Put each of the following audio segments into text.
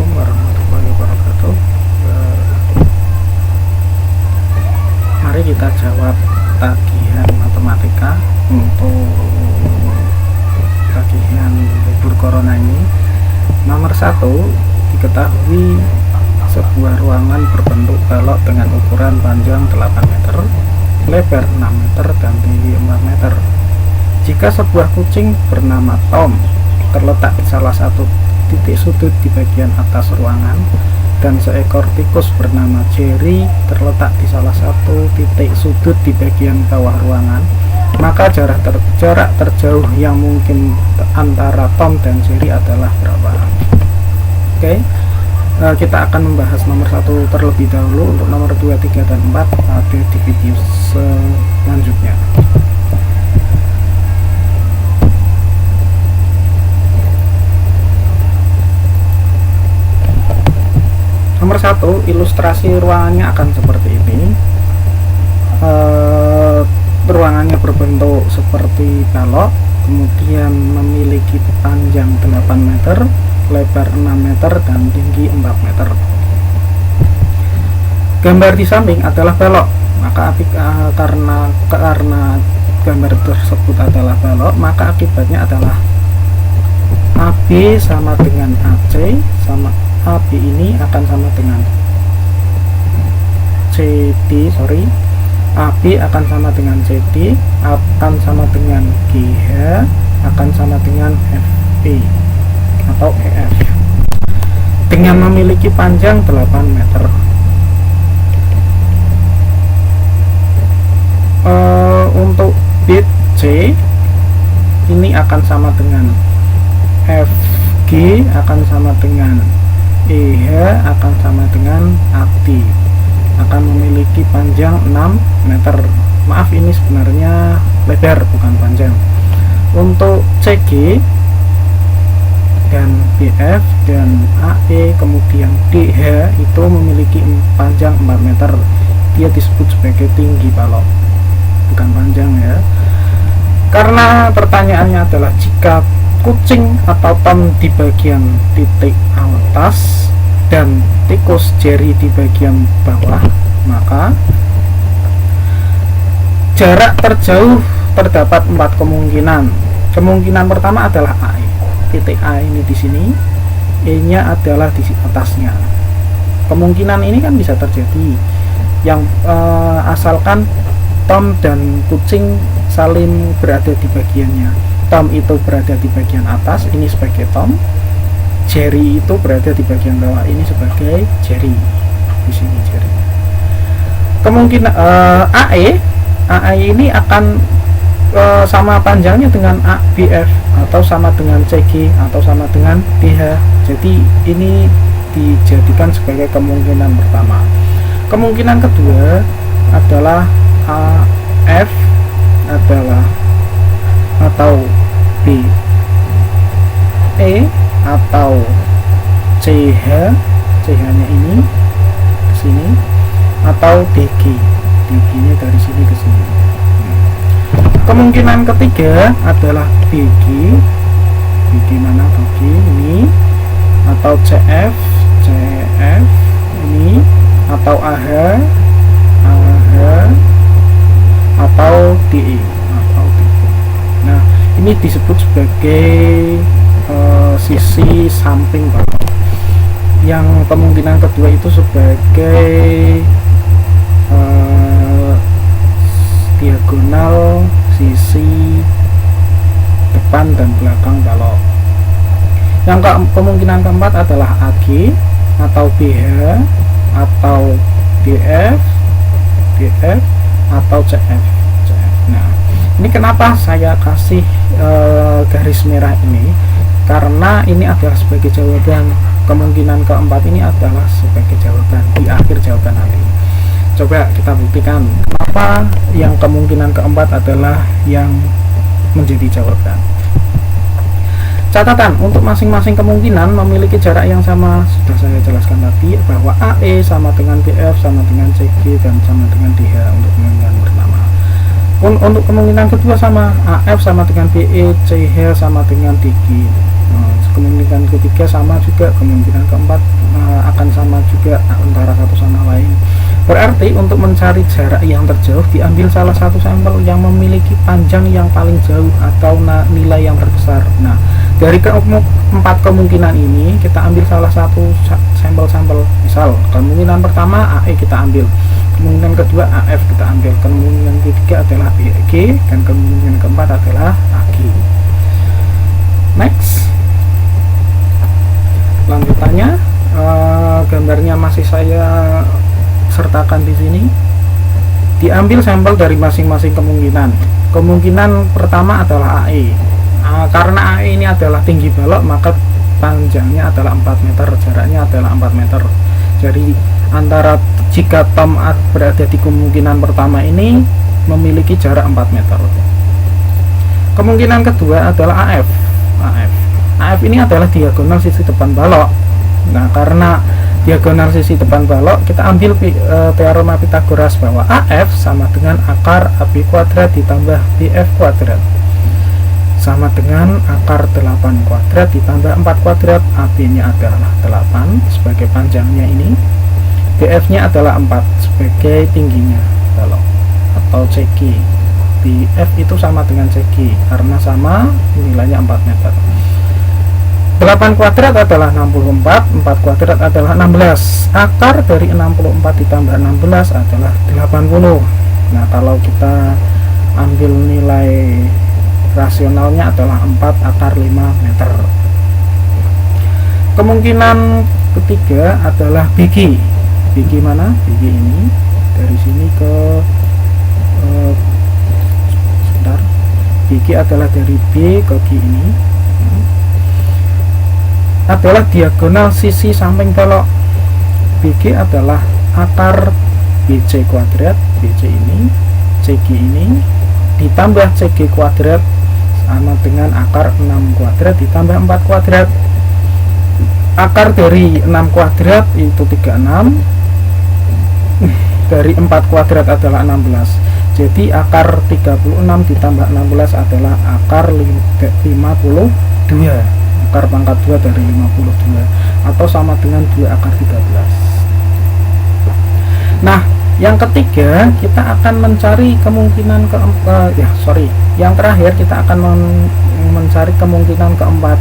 Assalamualaikum warahmatullahi wabarakatuh. Mari kita jawab tagihan matematika untuk tagihan libur corona ini. Nomor 1, diketahui sebuah ruangan berbentuk balok dengan ukuran panjang 8 meter, lebar 6 meter, dan tinggi 4 meter. Jika sebuah kucing bernama Tom terletak di salah satu titik sudut di bagian atas ruangan, dan seekor tikus bernama Jerry terletak di salah satu titik sudut di bagian bawah ruangan, maka jarak terjauh yang mungkin antara Tom dan Jerry adalah berapa? Oke, kita akan membahas nomor 1 terlebih dahulu. Untuk nomor 2, 3, dan 4 ada di video selanjutnya. Nomor 1, ilustrasi ruangannya akan seperti ini. Ruangannya berbentuk seperti balok, kemudian memiliki panjang 8 meter, lebar 6 meter, dan tinggi 4 meter. Gambar di samping adalah balok, maka karena gambar tersebut adalah balok, maka akibatnya adalah AB sama dengan AC, sama AB ini akan sama dengan CD, AB akan sama dengan CD, akan sama dengan GH, akan sama dengan FE atau EF, dengan memiliki panjang 8 meter. Untuk bit C ini akan sama dengan FG, akan sama dengan EH, akan sama dengan AD, akan memiliki panjang 6 meter. Maaf, ini sebenarnya lebar bukan panjang. Untuk CG dan BF dan AE kemudian DH itu memiliki panjang 4 meter. Dia disebut sebagai tinggi balok, bukan panjang ya. Karena pertanyaannya adalah jika kucing atau Tom di bagian titik atas dan tikus Jerry di bagian bawah, maka jarak terjauh terdapat 4 kemungkinan. Kemungkinan pertama adalah AE. Titik A ini di sini, E-nya adalah di atasnya. Kemungkinan ini kan bisa terjadi yang asalkan Tom dan kucing saling berada di bagiannya. Tom itu berada di bagian atas, ini sebagai Tom. Jerry itu berada di bagian bawah, ini sebagai Jerry. Di sini Jerry. Kemungkinan AE ini akan sama panjangnya dengan BF, atau sama dengan CG, atau sama dengan DH. Jadi ini dijadikan sebagai kemungkinan pertama. Kemungkinan kedua adalah AF adalah atau B E atau CH nya ini ke sini, atau DG nya dari sini ke sini. Kemungkinan ketiga adalah BG mana BG ini, atau CF ini, atau AH atau DE. Nah, ini disebut sebagai sisi samping balok. Yang kemungkinan kedua itu sebagai diagonal sisi depan dan belakang balok. Yang kemungkinan keempat adalah AG atau BH atau DF atau CF. Nah, ini kenapa saya kasih garis merah ini, karena ini adalah sebagai jawaban. Kemungkinan keempat ini adalah sebagai jawaban di akhir jawaban nanti. Coba kita buktikan kenapa yang kemungkinan keempat adalah yang menjadi jawaban. Catatan, untuk masing-masing kemungkinan memiliki jarak yang sama. Sudah saya jelaskan tadi bahwa AE sama dengan BF sama dengan CG dan sama dengan DH untuk kemungkinan pertama. Untuk kemungkinan kedua sama, AF sama dengan BE, CH sama dengan DG. kemungkinan ketiga sama juga, kemungkinan keempat akan sama juga antara satu sama lain. Berarti untuk mencari jarak yang terjauh diambil salah satu sampel yang memiliki panjang yang paling jauh atau nilai yang terbesar. Nah, dari keempat kemungkinan ini kita ambil salah satu sampel-sampel. Misal kemungkinan pertama AE kita ambil, kemungkinan kedua AF kita ambil, kemungkinan ketiga adalah BG, dan kemungkinan keempat adalah AG. Next, lanjutannya gambarnya masih saya sertakan di sini. Diambil sampel dari masing-masing kemungkinan. Kemungkinan pertama adalah AE. Karena AE ini adalah tinggi balok, maka panjangnya adalah 4 meter, jaraknya adalah 4 meter. Jadi antara jika Tom berada di kemungkinan pertama ini memiliki jarak 4 meter. Kemungkinan kedua adalah AF. AF ini adalah diagonal sisi depan balok. Nah, karena diagonal sisi depan balok, kita ambil teorema Pythagoras bahwa AF sama dengan akar AB kuadrat ditambah BF kuadrat sama dengan akar 8 kuadrat ditambah 4 kuadrat. AB nya adalah 8 sebagai panjangnya ini, BF nya adalah 4 sebagai tingginya balok atau CG. BF itu sama dengan CG karena sama nilainya 4 meter. 8 kuadrat adalah 64, 4 kuadrat adalah 16. Akar dari 64 ditambah 16 adalah 80. Nah, kalau kita ambil nilai rasionalnya adalah 4 akar 5 meter. Kemungkinan ketiga adalah BG. BG mana? BG ini dari sini ke sebentar. BG adalah dari B ke G ini. Adalah diagonal sisi samping balok. BG adalah akar BC kuadrat, BC ini, CG ini ditambah CG kuadrat sama dengan akar 6 kuadrat ditambah 4 kuadrat. Akar dari 6 kuadrat itu 36, dari 4 kuadrat adalah 16. Jadi akar 36 ditambah 16 adalah akar 52. Akar pangkat 2 dari 52 atau sama dengan 2 akar 13. Nah, yang ketiga kita akan mencari kemungkinan yang terakhir kita akan mencari kemungkinan keempat.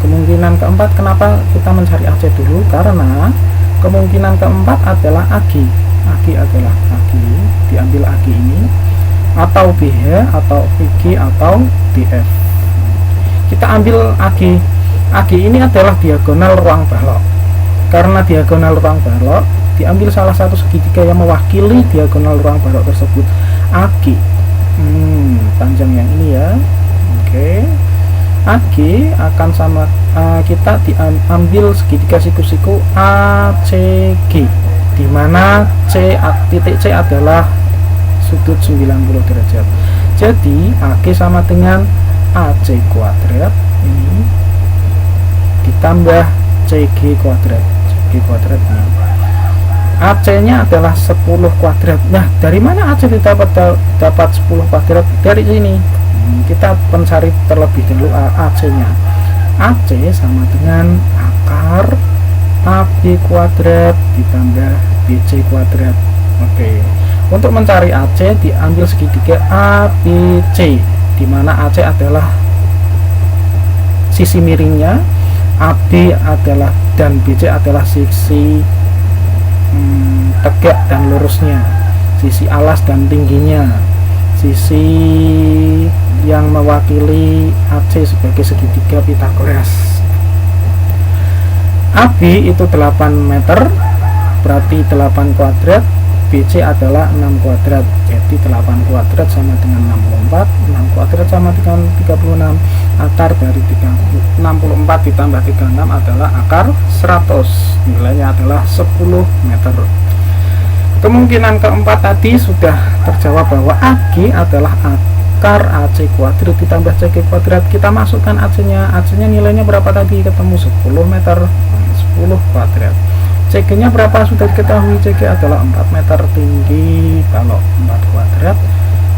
Kemungkinan keempat, kenapa kita mencari AC dulu? Karena kemungkinan keempat adalah AG. AG adalah AG, diambil AG ini atau BH atau VG atau DF. Kita ambil AG. AG ini adalah diagonal ruang balok. Karena diagonal ruang balok, diambil salah satu segitiga yang mewakili diagonal ruang balok tersebut. AG panjang yang ini ya. Oke. AG akan sama kita diambil segitiga siku-siku ACG, di mana titik C adalah sudut 90 derajat. Jadi AG sama dengan AC kuadrat ini ditambah CG kuadrat. CG kuadrat ini. AC nya adalah 10 kuadrat. Nah, dari mana AC dapat 10 kuadrat? Dari sini. Kita mencari terlebih dahulu AC nya. AC sama dengan akar AB kuadrat ditambah BC kuadrat. Oke. Untuk mencari AC diambil segitiga ABC, di mana AC adalah sisi miringnya, AB adalah dan BC adalah sisi tegak dan lurusnya, sisi alas dan tingginya, sisi yang mewakili AC sebagai segitiga Pythagoras. AB itu 8 meter, berarti 8 kuadrat. BC adalah 6 kuadrat, jadi 8 kuadrat sama dengan 64, 6 kuadrat sama dengan 36. Akar dari 64 ditambah 36 adalah akar 100, nilainya adalah 10 meter. Kemungkinan keempat tadi sudah terjawab bahwa AG adalah akar AC kuadrat ditambah CG kuadrat. Kita masukkan AC nya nilainya berapa tadi? Ketemu 10 meter, 10 kuadrat. CG nya berapa? Sudah diketahui, CG adalah 4 meter, tinggi balok 4 kuadrat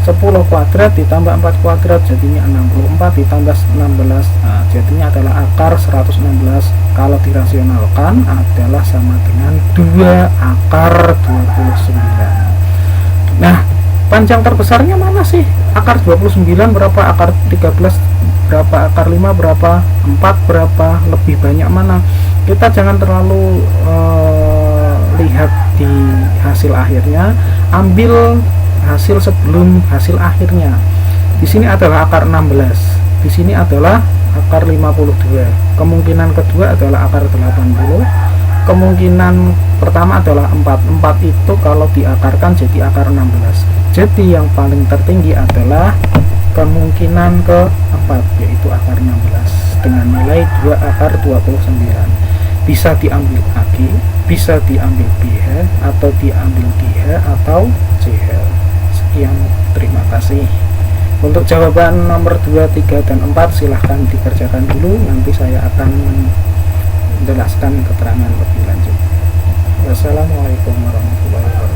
10 kuadrat ditambah 4 kuadrat jadinya 64, ditambah 16 jadinya adalah akar 116. Kalau dirasionalkan adalah sama dengan 2 akar 29. Nah, panjang terbesarnya mana sih? Akar 29 berapa, akar 13 berapa, akar 5 berapa, 4 berapa, lebih banyak mana? Kita jangan terlalu lihat di hasil akhirnya, ambil hasil sebelum hasil akhirnya. Di sini adalah akar 16, di sini adalah akar 52. Kemungkinan kedua adalah akar 80. Kemungkinan pertama adalah 4. 4 itu kalau diakarkan jadi akar 16. Jadi yang paling tertinggi adalah kemungkinan keempat, yaitu akar 16 dengan nilai 2 akar 29. Bisa diambil AG, bisa diambil BH, atau diambil DH atau CH. Sekian, terima kasih. Untuk jawaban nomor 2, 3, dan 4 silahkan dikerjakan dulu, nanti saya akan menjelaskan keterangan lebih lanjut. Wassalamualaikum warahmatullahi wabarakatuh.